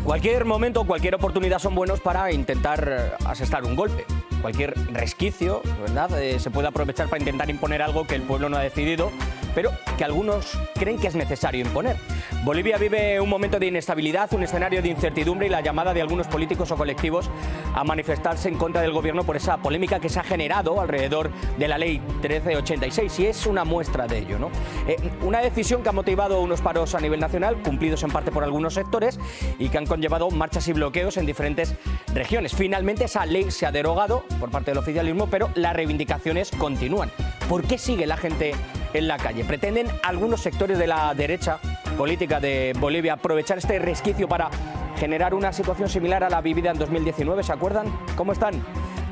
Cualquier momento, cualquier oportunidad son buenos para intentar asestar un golpe. Cualquier resquicio, ¿verdad?, se puede aprovechar para intentar imponer algo que el pueblo no ha decidido, pero que algunos creen que es necesario imponer. Bolivia vive un momento de inestabilidad, un escenario de incertidumbre y la llamada de algunos políticos o colectivos a manifestarse en contra del gobierno por esa polémica que se ha generado alrededor de la ley 1386, y es una muestra de ello, ¿no? Una decisión que ha motivado unos paros a nivel nacional, cumplidos en parte por algunos sectores, y que han conllevado marchas y bloqueos en diferentes regiones. Finalmente esa ley se ha derogado por parte del oficialismo, pero las reivindicaciones continúan. ¿Por qué sigue la gente en la calle? ¿Pretenden algunos sectores de la derecha política de Bolivia aprovechar este resquicio para generar una situación similar a la vivida en 2019? ¿Se acuerdan? ¿Cómo están?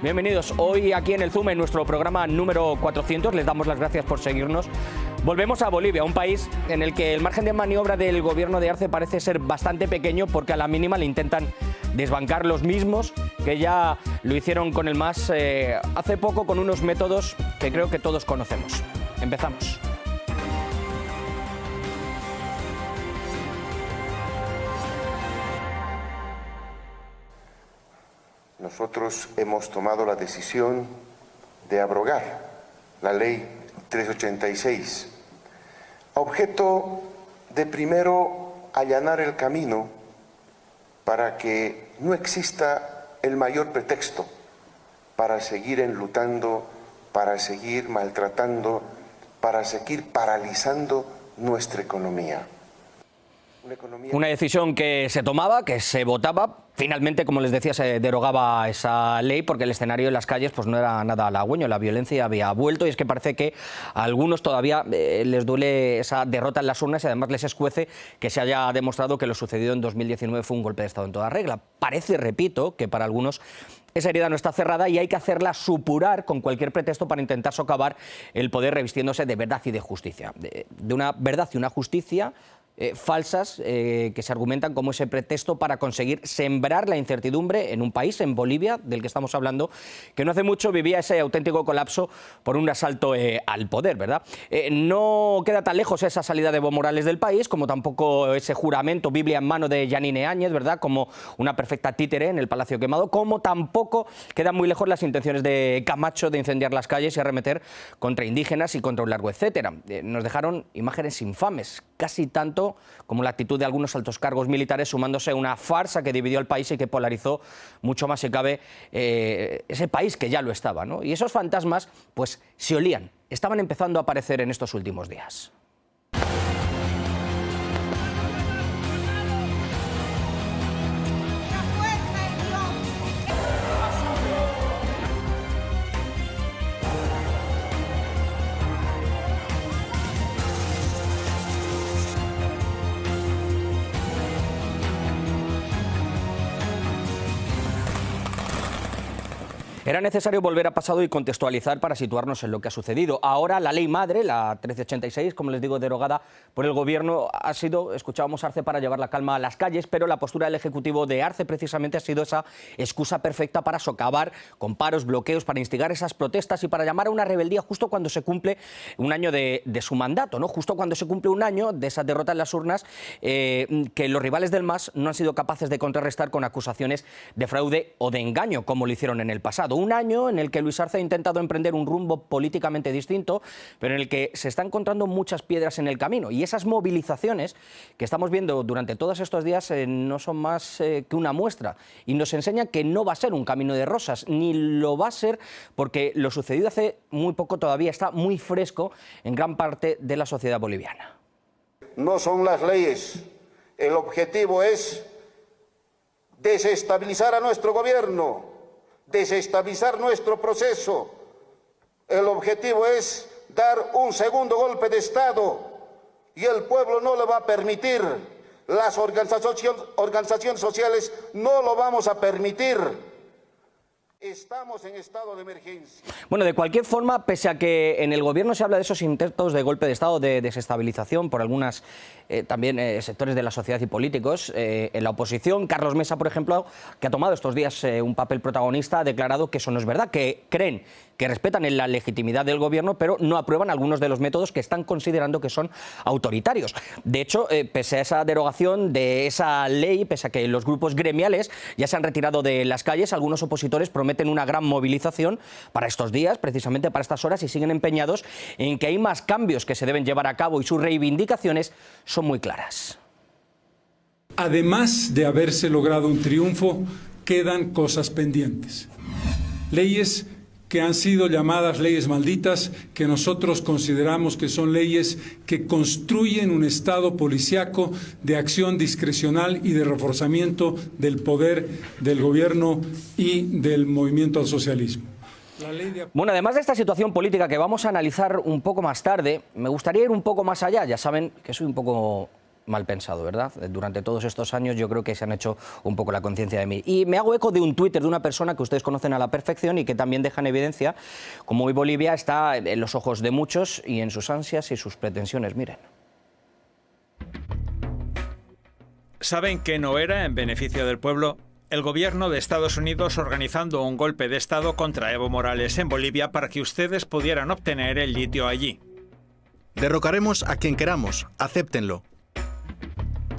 Bienvenidos. Hoy aquí en el Zoom, en nuestro programa número 400, les damos las gracias por seguirnos. Volvemos a Bolivia, un país en el que el margen de maniobra del gobierno de Arce parece ser bastante pequeño, porque a la mínima le intentan desbancar los mismos que ya lo hicieron con el MAS hace poco, con unos métodos que creo que todos conocemos. Empezamos. Nosotros hemos tomado la decisión de abrogar la ley 386, objeto de primero allanar el camino para que no exista el mayor pretexto para seguir enlutando, para seguir maltratando, para seguir paralizando nuestra economía. Una decisión que se tomaba, que se votaba. Finalmente, como les decía, se derogaba esa ley porque el escenario en las calles pues no era nada halagüeño. La violencia había vuelto, y es que parece que a algunos todavía les duele esa derrota en las urnas, y además les escuece que se haya demostrado que lo sucedido en 2019 fue un golpe de Estado en toda regla. Parece, repito, que para algunos esa herida no está cerrada y hay que hacerla supurar con cualquier pretexto para intentar socavar el poder, revistiéndose de verdad y de justicia. De una verdad y una justicia falsas, que se argumentan como ese pretexto para conseguir sembrar la incertidumbre en un país, en Bolivia, del que estamos hablando, que no hace mucho vivía ese auténtico colapso por un asalto al poder, ¿verdad? No queda tan lejos esa salida de Evo Morales del país, como tampoco ese juramento, Biblia en mano, de Yanine Áñez, ¿verdad?, como una perfecta títere en el Palacio Quemado, como tampoco quedan muy lejos las intenciones de Camacho de incendiar las calles y arremeter contra indígenas y contra un largo etcétera. Nos dejaron imágenes infames, casi tanto como la actitud de algunos altos cargos militares, sumándose a una farsa que dividió al país y que polarizó mucho más, si cabe, ese país que ya lo estaba, ¿no? Y esos fantasmas pues se olían, estaban empezando a aparecer en estos últimos días. Era necesario volver a pasado y contextualizar para situarnos en lo que ha sucedido. Ahora la ley madre, la 1386, como les digo, derogada por el gobierno, ha sido, escuchábamos, Arce para llevar la calma a las calles, pero la postura del Ejecutivo de Arce precisamente ha sido esa excusa perfecta para socavar con paros, bloqueos, para instigar esas protestas y para llamar a una rebeldía justo cuando se cumple un año de su mandato, ¿no? Justo cuando se cumple un año de esa derrota en las urnas, que los rivales del MAS no han sido capaces de contrarrestar con acusaciones de fraude o de engaño, como lo hicieron en el pasado. Un año en el que Luis Arce ha intentado emprender un rumbo políticamente distinto, pero en el que se están encontrando muchas piedras en el camino. Y esas movilizaciones que estamos viendo durante todos estos días no son más que una muestra. Y nos enseñan que no va a ser un camino de rosas, ni lo va a ser, porque lo sucedido hace muy poco todavía está muy fresco en gran parte de la sociedad boliviana. No son las leyes. El objetivo es desestabilizar a nuestro gobierno, desestabilizar nuestro proceso. El objetivo es dar un segundo golpe de Estado, y el pueblo no le va a permitir, las organizaciones sociales no lo vamos a permitir. Estamos en estado de emergencia. Bueno, de cualquier forma, pese a que en el gobierno se habla de esos intentos de golpe de Estado, de desestabilización por algunas también sectores de la sociedad y políticos, en la oposición, Carlos Mesa, por ejemplo, que ha tomado estos días un papel protagonista, ha declarado que eso no es verdad, que creen que respetan en la legitimidad del gobierno, pero no aprueban algunos de los métodos que están considerando que son autoritarios. De hecho, pese a esa derogación de esa ley, pese a que los grupos gremiales ya se han retirado de las calles, algunos opositores prometen una gran movilización para estos días, precisamente para estas horas, y siguen empeñados en que hay más cambios que se deben llevar a cabo y sus reivindicaciones son muy claras. Además de haberse logrado un triunfo, quedan cosas pendientes. Leyes que han sido llamadas leyes malditas, que nosotros consideramos que son leyes que construyen un Estado policíaco de acción discrecional y de reforzamiento del poder del gobierno y del movimiento al socialismo. Bueno, además de esta situación política que vamos a analizar un poco más tarde, me gustaría ir un poco más allá. Ya saben que soy un poco mal pensado, ¿verdad? Durante todos estos años yo creo que se han hecho un poco la conciencia de mí. Y me hago eco de un Twitter de una persona que ustedes conocen a la perfección y que también deja en evidencia cómo hoy Bolivia está en los ojos de muchos y en sus ansias y sus pretensiones. Miren. ¿Saben que no era en beneficio del pueblo? El gobierno de Estados Unidos organizando un golpe de Estado contra Evo Morales en Bolivia para que ustedes pudieran obtener el litio allí. Derrocaremos a quien queramos, acéptenlo.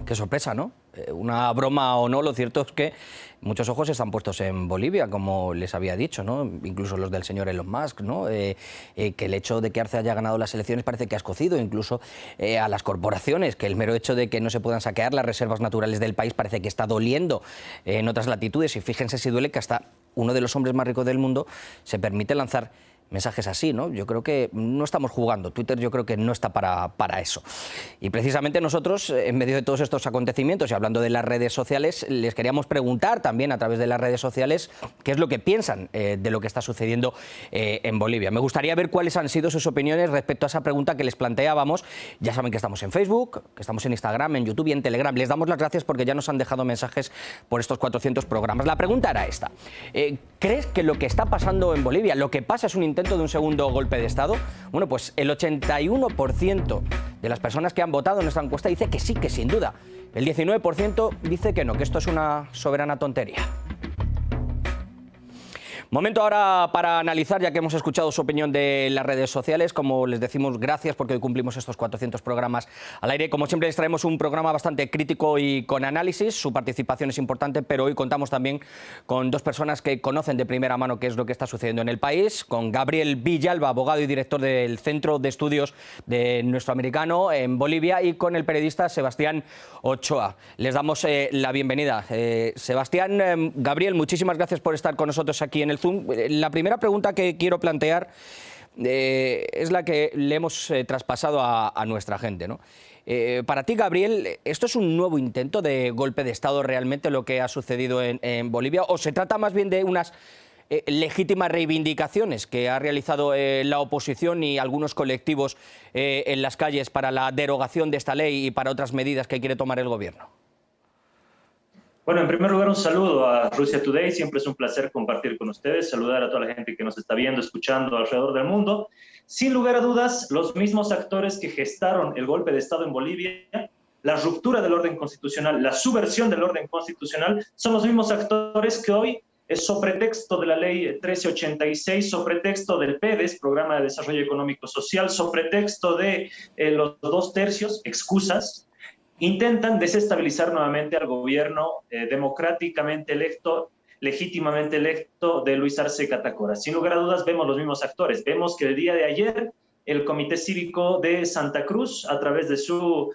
Qué sorpresa, ¿no? Una broma o no, lo cierto es que muchos ojos están puestos en Bolivia, como les había dicho, ¿no? Incluso los del señor Elon Musk, ¿no? Que el hecho de que Arce haya ganado las elecciones parece que ha escocido incluso a las corporaciones, que el mero hecho de que no se puedan saquear las reservas naturales del país parece que está doliendo en otras latitudes. Y fíjense si duele que hasta uno de los hombres más ricos del mundo se permite lanzar mensajes así, ¿no? Yo creo que no estamos jugando. Twitter yo creo que no está para eso. Y precisamente nosotros, en medio de todos estos acontecimientos y hablando de las redes sociales, les queríamos preguntar también a través de las redes sociales qué es lo que piensan de lo que está sucediendo en Bolivia. Me gustaría ver cuáles han sido sus opiniones respecto a esa pregunta que les planteábamos. Ya saben que estamos en Facebook, que estamos en Instagram, en YouTube y en Telegram. Les damos las gracias porque ya nos han dejado mensajes por estos 400 programas. La pregunta era esta. ¿Crees que lo que está pasando en Bolivia, lo que pasa es un intento de un segundo golpe de Estado? Bueno, pues el 81% de las personas que han votado en esta encuesta dice que sí, que sin duda. El 19% dice que no, que esto es una soberana tontería. Momento ahora para analizar, ya que hemos escuchado su opinión de las redes sociales. Como les decimos, gracias porque hoy cumplimos estos 400 programas al aire. Como siempre, les traemos un programa bastante crítico y con análisis. Su participación es importante, pero hoy contamos también con dos personas que conocen de primera mano qué es lo que está sucediendo en el país. Con Gabriel Villalba, abogado y director del Centro de Estudios de Nuestro Americano en Bolivia, y con el periodista Sebastián Ochoa. Les damos la bienvenida. Sebastián, Gabriel, muchísimas gracias por estar con nosotros aquí en el Zoom. La primera pregunta que quiero plantear es la que le hemos traspasado a nuestra gente, ¿no? Para ti, Gabriel, ¿esto es un nuevo intento de golpe de Estado realmente lo que ha sucedido en Bolivia? ¿O se trata más bien de unas legítimas reivindicaciones que ha realizado la oposición y algunos colectivos en las calles para la derogación de esta ley y para otras medidas que quiere tomar el gobierno? Bueno, en primer lugar, un saludo a Russia Today. Siempre es un placer compartir con ustedes, saludar a toda la gente que nos está viendo, escuchando alrededor del mundo. Sin lugar a dudas, los mismos actores que gestaron el golpe de Estado en Bolivia, la ruptura del orden constitucional, la subversión del orden constitucional, son los mismos actores que hoy, sobre pretexto de la ley 1386, sobre pretexto del PEDES, Programa de Desarrollo Económico Social, sobre pretexto de los 2 tercios, excusas, intentan desestabilizar nuevamente al gobierno democráticamente electo, legítimamente electo de Luis Arce Catacora. Sin lugar a dudas, vemos los mismos actores. Vemos que el día de ayer el Comité Cívico de Santa Cruz, a través de su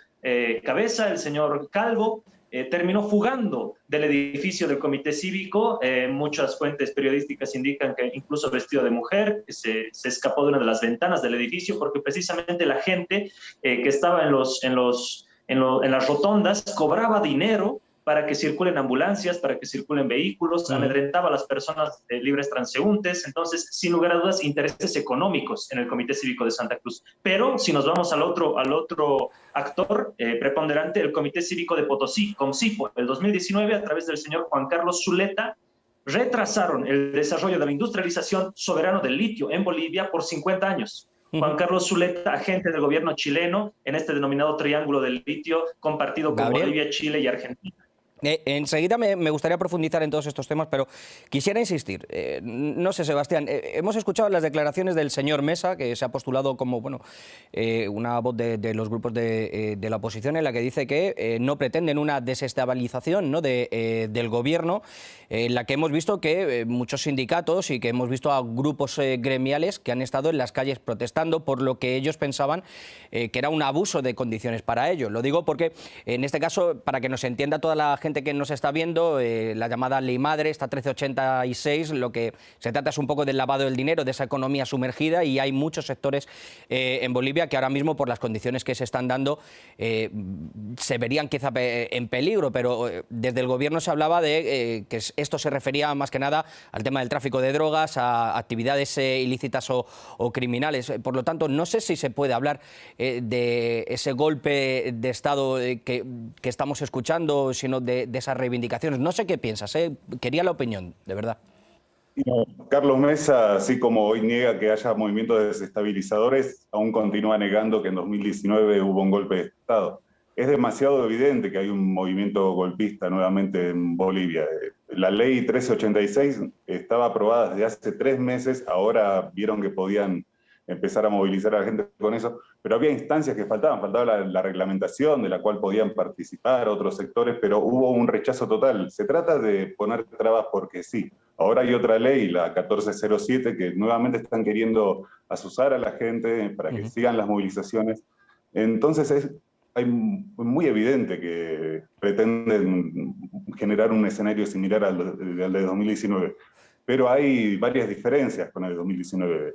cabeza, el señor Calvo, terminó fugando del edificio del Comité Cívico. Muchas fuentes periodísticas indican que incluso vestido de mujer, que se escapó de una de las ventanas del edificio, porque precisamente la gente que estaba en las rotondas cobraba dinero para que circulen ambulancias, para que circulen vehículos, amedrentaba a las personas libres transeúntes. Entonces, sin lugar a dudas, intereses económicos en el Comité Cívico de Santa Cruz. Pero si nos vamos al otro actor preponderante, el Comité Cívico de Potosí, COMCIPO, el 2019, a través del señor Juan Carlos Zuleta, retrasaron el desarrollo de la industrialización soberano del litio en Bolivia por 50 años. Juan Carlos Zuleta, agente del gobierno chileno en este denominado triángulo del litio compartido con Bolivia, Chile y Argentina. Enseguida me gustaría profundizar en todos estos temas, pero quisiera insistir. No sé, Sebastián, hemos escuchado las declaraciones del señor Mesa, que se ha postulado como una voz de los grupos de la oposición, en la que dice que no pretenden una desestabilización, ¿no?, del gobierno, en la que hemos visto que muchos sindicatos y que hemos visto a grupos gremiales que han estado en las calles protestando por lo que ellos pensaban que era un abuso de condiciones para ellos. Lo digo porque, en este caso, para que nos entienda toda la gente que nos está viendo, la llamada Ley Madre, esta 1386, lo que se trata es un poco del lavado del dinero, de esa economía sumergida, y hay muchos sectores en Bolivia que ahora mismo, por las condiciones que se están dando, se verían quizá en peligro, pero desde el gobierno se hablaba de que esto se refería más que nada al tema del tráfico de drogas, a actividades ilícitas o criminales. Por lo tanto, no sé si se puede hablar de ese golpe de Estado que estamos escuchando, sino de esas reivindicaciones. No sé qué piensas, quería la opinión, de verdad. Carlos Mesa, así como hoy niega que haya movimientos desestabilizadores, aún continúa negando que en 2019 hubo un golpe de Estado. Es demasiado evidente que hay un movimiento golpista nuevamente en Bolivia. La ley 1386 estaba aprobada desde hace 3 meses, ahora vieron que podían empezar a movilizar a la gente con eso, pero había instancias que faltaba la reglamentación de la cual podían participar otros sectores, pero hubo un rechazo total. Se trata de poner trabas porque sí. Ahora hay otra ley, la 1407, que nuevamente están queriendo asusar a la gente para que sigan las movilizaciones. Entonces es muy evidente que pretenden generar un escenario similar al de 2019, pero hay varias diferencias con el de 2019.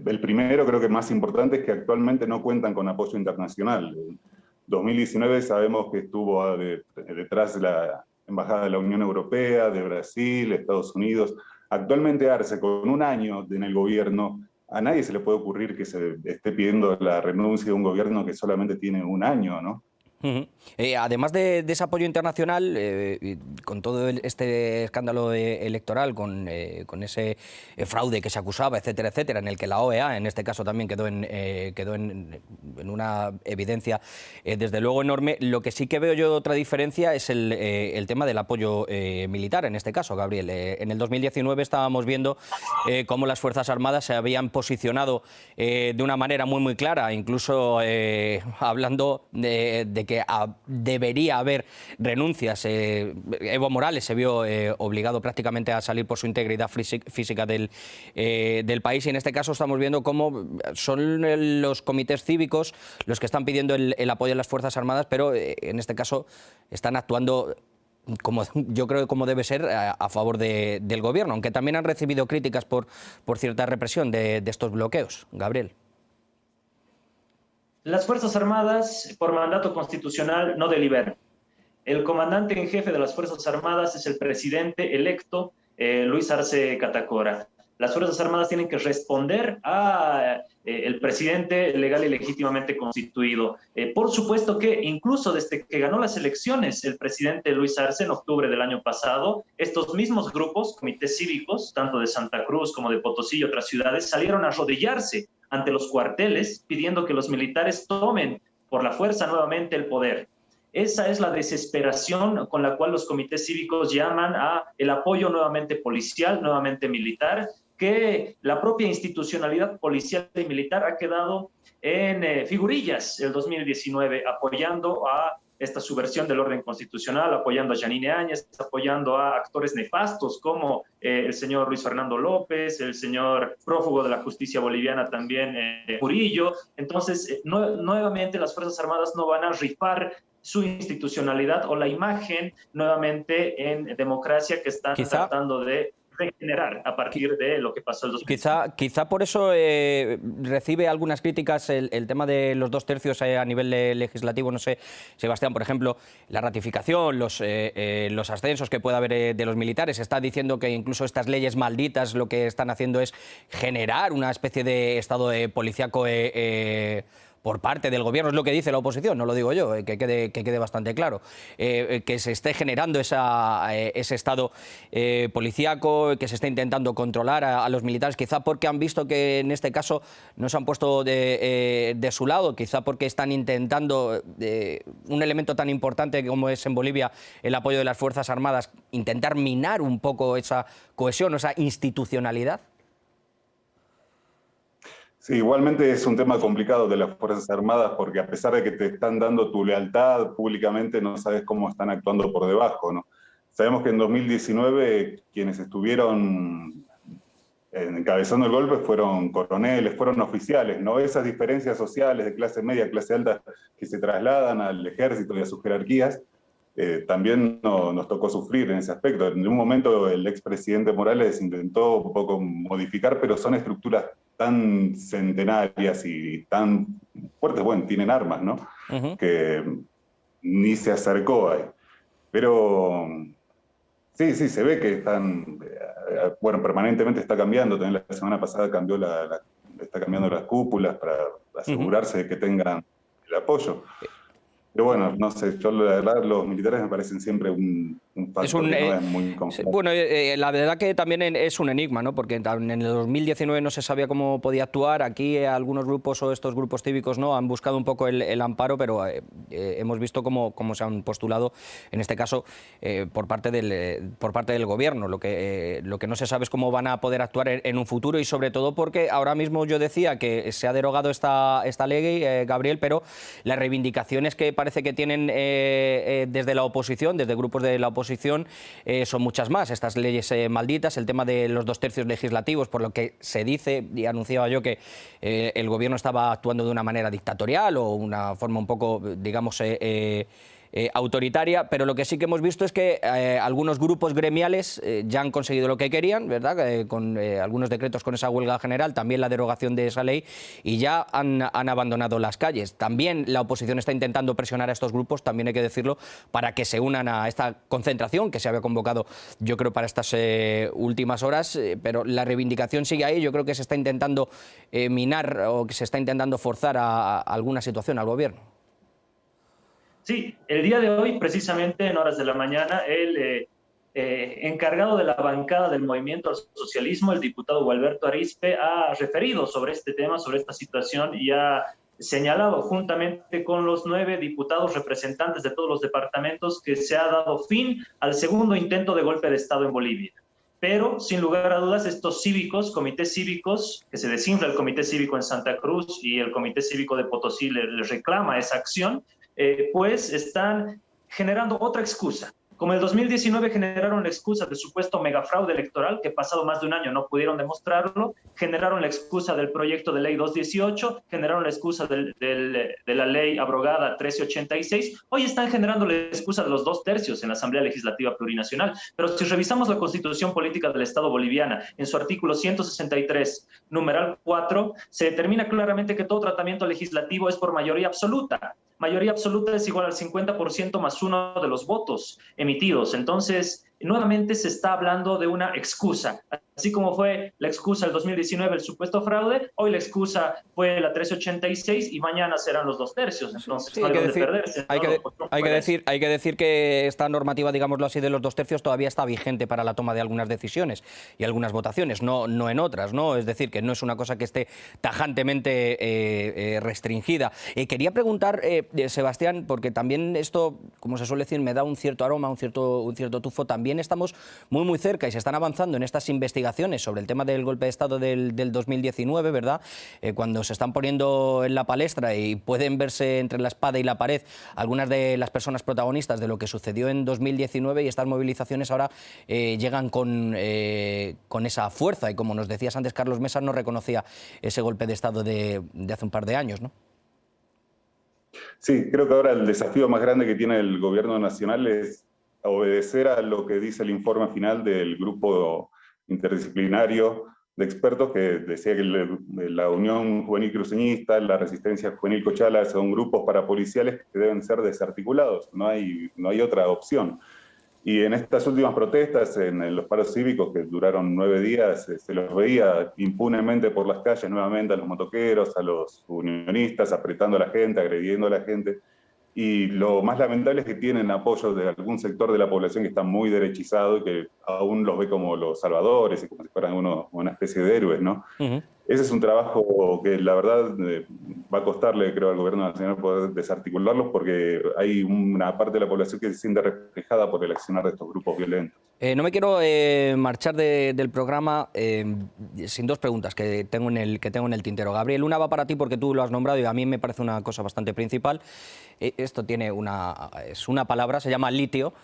El primero, creo que más importante, es que actualmente no cuentan con apoyo internacional. En 2019 sabemos que estuvo detrás de la Embajada de la Unión Europea, de Brasil, Estados Unidos. Actualmente Arce, con 1 año en el gobierno, a nadie se le puede ocurrir que se esté pidiendo la renuncia de un gobierno que solamente tiene 1 año, ¿no? Además de ese apoyo internacional, con todo este escándalo electoral, con ese fraude que se acusaba, etcétera, etcétera, en el que la OEA, en este caso, también quedó en una evidencia desde luego enorme, lo que sí que veo yo otra diferencia es el tema del apoyo militar, en este caso, Gabriel. En el 2019 estábamos viendo cómo las Fuerzas Armadas se habían posicionado de una manera muy clara, incluso hablando de que debería haber renuncias. Evo Morales se vio obligado prácticamente a salir por su integridad física del país, y en este caso estamos viendo cómo son los comités cívicos los que están pidiendo el apoyo a las Fuerzas Armadas, pero en este caso están actuando, como yo creo que como debe ser, a favor del gobierno, aunque también han recibido críticas por cierta represión de estos bloqueos. Gabriel. Las Fuerzas Armadas, por mandato constitucional, no deliberan. El comandante en jefe de las Fuerzas Armadas es el presidente electo, Luis Arce Catacora. Las Fuerzas Armadas tienen que responder a el presidente legal y legítimamente constituido. Por supuesto que incluso desde que ganó las elecciones el presidente Luis Arce en octubre del año pasado, estos mismos grupos, comités cívicos, tanto de Santa Cruz como de Potosí y otras ciudades, salieron a arrodillarse ante los cuarteles pidiendo que los militares tomen por la fuerza nuevamente el poder. Esa es la desesperación con la cual los comités cívicos llaman a el apoyo nuevamente policial, nuevamente militar, que la propia institucionalidad policial y militar ha quedado en figurillas el 2019, apoyando a esta subversión del orden constitucional, apoyando a Yanine Áñez, apoyando a actores nefastos como el señor Luis Fernando López, el señor prófugo de la justicia boliviana también, Murillo. Entonces, nuevamente las Fuerzas Armadas no van a rifar su institucionalidad o la imagen nuevamente en democracia que están tratando de regenerar a partir de lo que pasó el 2019. Quizá por eso recibe algunas críticas el tema de los 2 tercios a nivel legislativo. No sé, Sebastián, por ejemplo, la ratificación, los ascensos que pueda haber de los militares. Está diciendo que incluso estas leyes malditas lo que están haciendo es generar una especie de estado policíaco por parte del gobierno, es lo que dice la oposición, no lo digo yo, que quede bastante claro, que se esté generando ese estado policíaco, que se esté intentando controlar a los militares, quizá porque han visto que en este caso no se han puesto de su lado, quizá porque están intentando un elemento tan importante como es en Bolivia el apoyo de las Fuerzas Armadas, intentar minar un poco esa cohesión, esa institucionalidad. Sí, igualmente es un tema complicado de las Fuerzas Armadas porque a pesar de que te están dando tu lealtad públicamente, no sabes cómo están actuando por debajo, ¿no? Sabemos que en 2019 quienes estuvieron encabezando el golpe fueron coroneles, fueron oficiales, ¿no? Esas diferencias sociales de clase media, clase alta que se trasladan al ejército y a sus jerarquías, también nos tocó sufrir en ese aspecto. En un momento el expresidente Morales intentó un poco modificar, pero son estructuras tan centenarias y tan fuertes, bueno, tienen armas, ¿no? Que ni se acercó ahí. Pero sí, se ve que están, bueno, permanentemente está cambiando. También la semana pasada está cambiando las cúpulas para asegurarse de que tengan el apoyo. Pero bueno, no sé, yo la verdad los militares me parecen siempre un factor que no es muy confiable. Bueno, la verdad que también es un enigma, ¿no? Porque en el 2019 no se sabía cómo podía actuar. Aquí algunos grupos o estos grupos cívicos no han buscado un poco el amparo, pero hemos visto cómo se han postulado, en este caso, por parte del gobierno. Lo que no se sabe es cómo van a poder actuar en un futuro y sobre todo porque ahora mismo yo decía que se ha derogado esta ley, Gabriel, pero las reivindicaciones que parece que tienen desde la oposición, desde grupos de la oposición, son muchas más. Estas leyes malditas, el tema de los 2 tercios legislativos, por lo que se dice, y anunciaba yo que el gobierno estaba actuando de una manera dictatorial o una forma un poco, digamos, autoritaria, pero lo que sí que hemos visto es que algunos grupos gremiales ya han conseguido lo que querían, ¿verdad? Con algunos decretos con esa huelga general, también la derogación de esa ley, y ya han abandonado las calles. También la oposición está intentando presionar a estos grupos, también hay que decirlo, para que se unan a esta concentración que se había convocado, yo creo, para estas últimas horas, pero la reivindicación sigue ahí. Yo creo que se está intentando minar o que se está intentando forzar a alguna situación al gobierno. Sí, el día de hoy, precisamente en horas de la mañana, el encargado de la bancada del Movimiento al Socialismo, el diputado Gualberto Arizpe, ha referido sobre este tema, sobre esta situación, y ha señalado juntamente con los 9 diputados representantes de todos los departamentos que se ha dado fin al segundo intento de golpe de Estado en Bolivia. Pero, sin lugar a dudas, estos cívicos, comités cívicos, que se desinfla el Comité Cívico en Santa Cruz y el Comité Cívico de Potosí le reclama esa acción, pues están generando otra excusa. Como en el 2019 generaron la excusa del supuesto megafraude electoral, que pasado más de un año no pudieron demostrarlo, generaron la excusa del proyecto de ley 218, generaron la excusa de la ley abrogada 1386, hoy están generando la excusa de los 2 tercios en la Asamblea Legislativa Plurinacional. Pero si revisamos la Constitución Política del Estado Boliviana, en su artículo 163, numeral 4, se determina claramente que todo tratamiento legislativo es por mayoría absoluta. Mayoría absoluta es igual al 50% más 1 de los votos emitidos. Entonces, nuevamente se está hablando de una excusa. Así como fue la excusa del 2019, el supuesto fraude, hoy la excusa fue la 1386 y mañana serán los 2 tercios. Entonces, sí, no hay donde perderse. Hay que decir que esta normativa, digámoslo así, de los 2 tercios todavía está vigente para la toma de algunas decisiones y algunas votaciones, no en otras, ¿no? Es decir, que no es una cosa que esté tajantemente restringida. Quería preguntar, Sebastián, porque también esto, como se suele decir, me da un cierto aroma, un cierto tufo. También estamos muy cerca y se están avanzando en estas investigaciones sobre el tema del golpe de Estado del 2019, ¿verdad? Cuando se están poniendo en la palestra y pueden verse entre la espada y la pared algunas de las personas protagonistas de lo que sucedió en 2019, y estas movilizaciones ahora llegan con esa fuerza, y como nos decías antes, Carlos Mesa no reconocía ese golpe de Estado de hace un par de años, ¿no? Sí, creo que ahora el desafío más grande que tiene el gobierno nacional es obedecer a lo que dice el informe final del grupo interdisciplinario de expertos, que decía que la Unión Juvenil Cruceñista, la Resistencia Juvenil Cochala, son grupos parapoliciales que deben ser desarticulados, no hay otra opción. Y en estas últimas protestas, en los paros cívicos que duraron 9 días, se los veía impunemente por las calles nuevamente a los motoqueros, a los unionistas, apretando a la gente, agrediendo a la gente. Y lo más lamentable es que tienen apoyo de algún sector de la población que está muy derechizado y que aún los ve como los salvadores y como si fueran una especie de héroes, ¿no? Ese es un trabajo que la verdad va a costarle, creo, al gobierno nacional poder desarticularlos, porque hay una parte de la población que se siente reflejada por el accionar de estos grupos violentos. No me quiero marchar del programa sin dos preguntas que tengo en el tintero. Gabriel, una va para ti porque tú lo has nombrado y a mí me parece una cosa bastante principal. Esto es una palabra, se llama litio.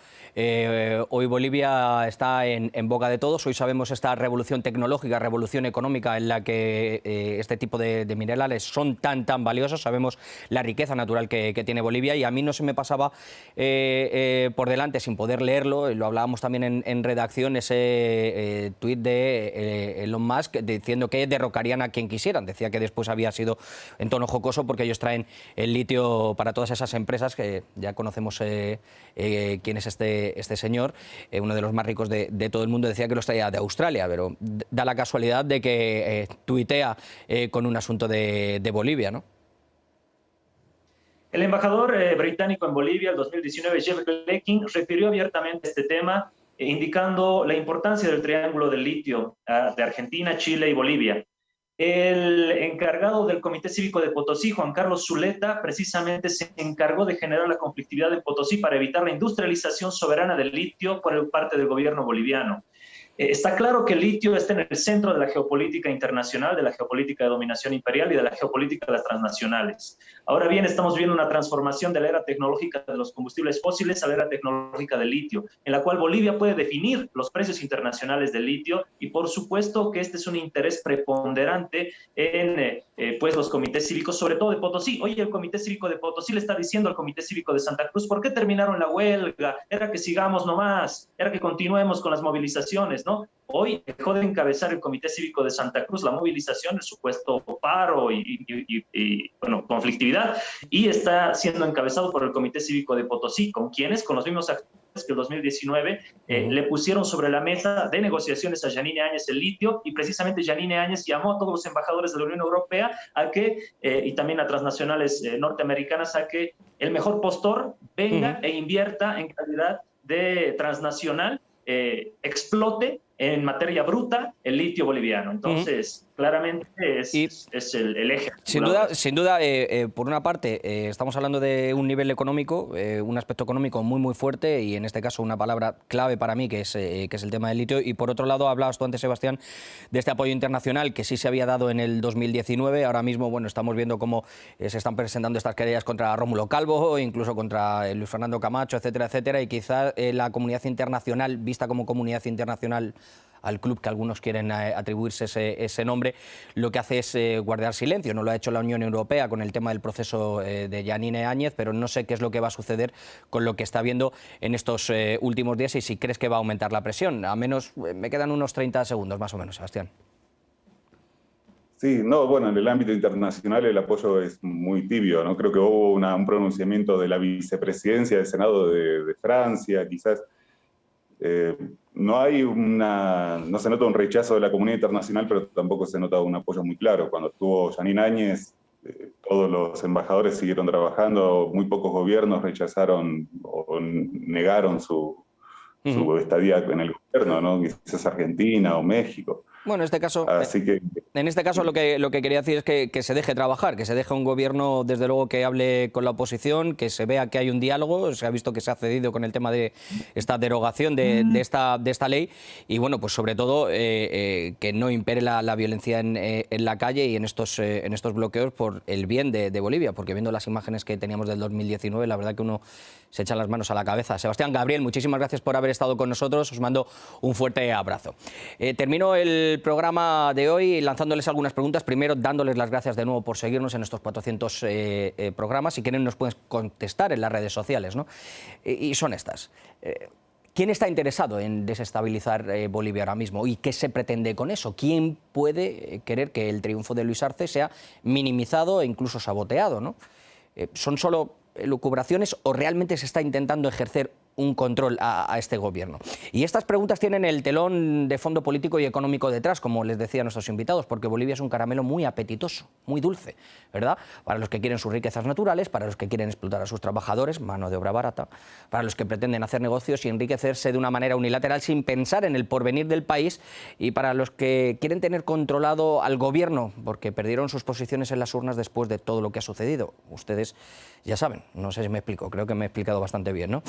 Hoy Bolivia está en boca de todos. Hoy sabemos esta revolución tecnológica, revolución económica en la que este tipo de minerales son tan valiosos. Sabemos la riqueza natural que tiene Bolivia y a mí no se me pasaba por delante, sin poder leerlo, lo hablábamos también en redacción, ese tuit de Elon Musk diciendo que derrocarían a quien quisieran. Decía que después había sido en tono jocoso porque ellos traen el litio para todas esas empresas, que ya conocemos quién es este señor, uno de los más ricos de todo el mundo. Decía que los traía de Australia, pero da la casualidad de que tuitea con un asunto de Bolivia, ¿no? El embajador británico en Bolivia, el 2019, Jeff Glecking, refirió abiertamente este tema, indicando la importancia del triángulo del litio de Argentina, Chile y Bolivia. El encargado del Comité Cívico de Potosí, Juan Carlos Zuleta, precisamente se encargó de generar la conflictividad de Potosí para evitar la industrialización soberana del litio por parte del gobierno boliviano. Está claro que el litio está en el centro de la geopolítica internacional, de la geopolítica de dominación imperial y de la geopolítica de las transnacionales. Ahora bien, estamos viendo una transformación de la era tecnológica de los combustibles fósiles a la era tecnológica del litio, en la cual Bolivia puede definir los precios internacionales del litio y por supuesto que este es un interés preponderante en pues los comités cívicos, sobre todo de Potosí. Oye, el Comité Cívico de Potosí le está diciendo al Comité Cívico de Santa Cruz, ¿por qué terminaron la huelga? Era que sigamos nomás, era que continuemos con las movilizaciones, ¿no? Hoy dejó de encabezar el Comité Cívico de Santa Cruz la movilización, el supuesto paro y bueno, conflictividad, y está siendo encabezado por el Comité Cívico de Potosí. ¿Con quiénes? Con los mismos actores que el 2019 le pusieron sobre la mesa de negociaciones a Yanine Áñez el litio, y precisamente Yanine Áñez llamó a todos los embajadores de la Unión Europea a que, y también a transnacionales norteamericanas, a que el mejor postor venga e invierta en calidad de transnacional, explote en materia bruta el litio boliviano. Entonces, claramente es el eje. Sin duda, por una parte, estamos hablando de un nivel económico, un aspecto económico muy fuerte, y en este caso una palabra clave para mí, que es el tema del litio. Y por otro lado, hablabas tú antes, Sebastián, de este apoyo internacional que sí se había dado en el 2019. Ahora mismo, bueno, estamos viendo cómo se están presentando estas querellas contra Rómulo Calvo, incluso contra Luis Fernando Camacho, etcétera, y quizá la comunidad internacional, vista como comunidad internacional al club que algunos quieren atribuirse ese nombre, lo que hace es guardar silencio. No lo ha hecho la Unión Europea con el tema del proceso de Yanine Áñez, pero no sé qué es lo que va a suceder con lo que está viendo en estos últimos días y si crees que va a aumentar la presión. A menos, me quedan unos 30 segundos más o menos, Sebastián. Sí, no, bueno, en el ámbito internacional el apoyo es muy tibio, ¿no? Creo que hubo un pronunciamiento de la vicepresidencia del Senado de Francia, quizás. No se nota un rechazo de la comunidad internacional, pero tampoco se nota un apoyo muy claro. Cuando estuvo Yanine Áñez, todos los embajadores siguieron trabajando, muy pocos gobiernos rechazaron o negaron su estadía en el gobierno, ¿no? Quizás Argentina o México. Bueno, en este caso lo que quería decir es que se deje trabajar, que se deje un gobierno, desde luego, que hable con la oposición, que se vea que hay un diálogo. Se ha visto que se ha cedido con el tema de esta derogación de esta ley, y bueno, pues sobre todo que no impere la violencia en la calle y en estos bloqueos por el bien de Bolivia, porque viendo las imágenes que teníamos del 2019, la verdad que uno se echa las manos a la cabeza. Sebastián, Gabriel, muchísimas gracias por haber estado con nosotros, os mando un fuerte abrazo. Termino el programa de hoy lanzándoles algunas preguntas, primero dándoles las gracias de nuevo por seguirnos en estos 400 programas. Si quieren nos pueden contestar en las redes sociales, ¿no? Y son estas. ¿Quién está interesado en desestabilizar Bolivia ahora mismo y qué se pretende con eso? ¿Quién puede querer que el triunfo de Luis Arce sea minimizado e incluso saboteado, ¿no? ¿Son solo elucubraciones o realmente se está intentando ejercer un control a este gobierno. Y estas preguntas tienen el telón de fondo político y económico detrás, como les decía a nuestros invitados, porque Bolivia es un caramelo muy apetitoso, muy dulce, ¿verdad? Para los que quieren sus riquezas naturales, para los que quieren explotar a sus trabajadores, mano de obra barata, para los que pretenden hacer negocios y enriquecerse de una manera unilateral sin pensar en el porvenir del país, y para los que quieren tener controlado al gobierno porque perdieron sus posiciones en las urnas después de todo lo que ha sucedido. Ustedes ya saben, no sé si me explico, creo que me he explicado bastante bien, ¿no?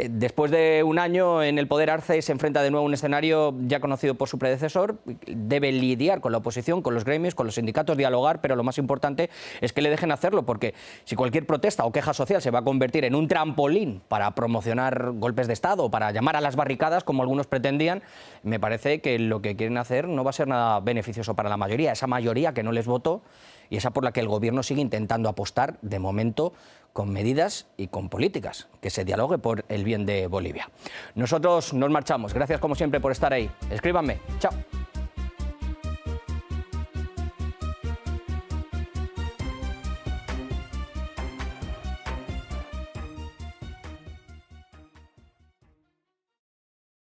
Después de un año en el poder, Arce se enfrenta de nuevo a un escenario ya conocido por su predecesor. Debe lidiar con la oposición, con los gremios, con los sindicatos, dialogar, pero lo más importante es que le dejen hacerlo, porque si cualquier protesta o queja social se va a convertir en un trampolín para promocionar golpes de Estado, para llamar a las barricadas, como algunos pretendían, me parece que lo que quieren hacer no va a ser nada beneficioso para la mayoría, esa mayoría que no les votó y esa por la que el gobierno sigue intentando apostar, de momento, con medidas y con políticas, que se dialogue por el bien de Bolivia. Nosotros nos marchamos. Gracias, como siempre, por estar ahí. Escríbanme. Chao.